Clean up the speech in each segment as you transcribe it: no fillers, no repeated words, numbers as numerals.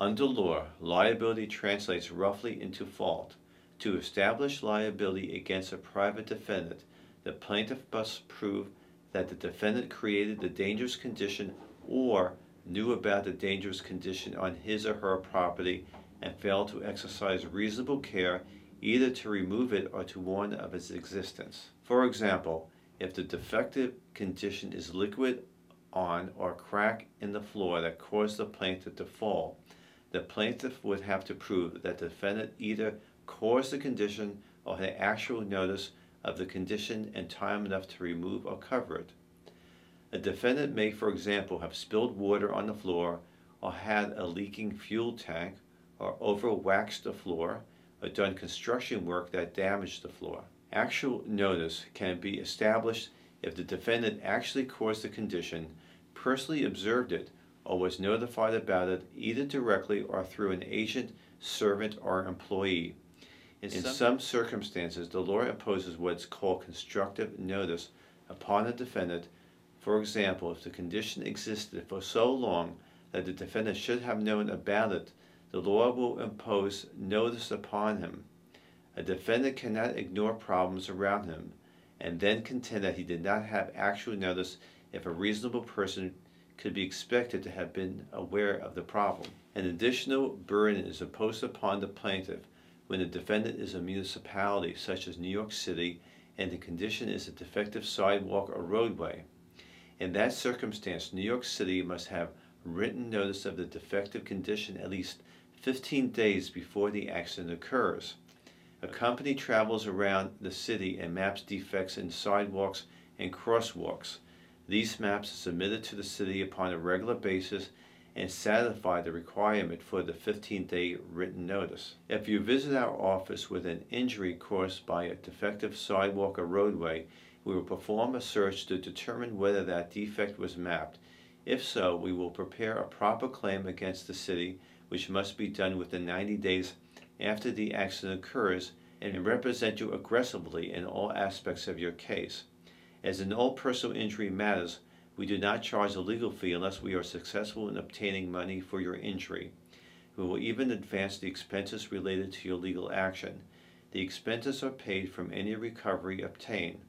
Under law, liability translates roughly into fault. To establish liability against a private defendant, the plaintiff must prove that the defendant created the dangerous condition or knew about the dangerous condition on his or her property and failed to exercise reasonable care either to remove it or to warn of its existence. For example, if the defective condition is liquid on or crack in the floor that caused the plaintiff to fall, the plaintiff would have to prove that the defendant either caused the condition or had actual notice of the condition and time enough to remove or cover it. A defendant may, for example, have spilled water on the floor or had a leaking fuel tank or over-waxed the floor or done construction work that damaged the floor. Actual notice can be established if the defendant actually caused the condition, personally observed it, or was notified about it either directly or through an agent, servant, or employee. In some circumstances, the law imposes what is called constructive notice upon the defendant. For example, if the condition existed for so long that the defendant should have known about it, the law will impose notice upon him. A defendant cannot ignore problems around him and then contend that he did not have actual notice if a reasonable person could be expected to have been aware of the problem. An additional burden is imposed upon the plaintiff when the defendant is a municipality such as New York City and the condition is a defective sidewalk or roadway. In that circumstance, New York City must have written notice of the defective condition at least 15 days before the accident occurs. A company travels around the city and maps defects in sidewalks and crosswalks. These maps are submitted to the city upon a regular basis and satisfy the requirement for the 15-day written notice. If you visit our office with an injury caused by a defective sidewalk or roadway, we will perform a search to determine whether that defect was mapped. If so, we will prepare a proper claim against the city, which must be done within 90 days after the accident occurs, and represent you aggressively in all aspects of your case. As in all personal injury matters, we do not charge a legal fee unless we are successful in obtaining money for your injury. We will even advance the expenses related to your legal action. The expenses are paid from any recovery obtained.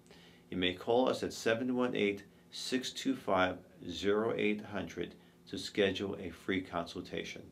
You may call us at 718-625-0800 to schedule a free consultation.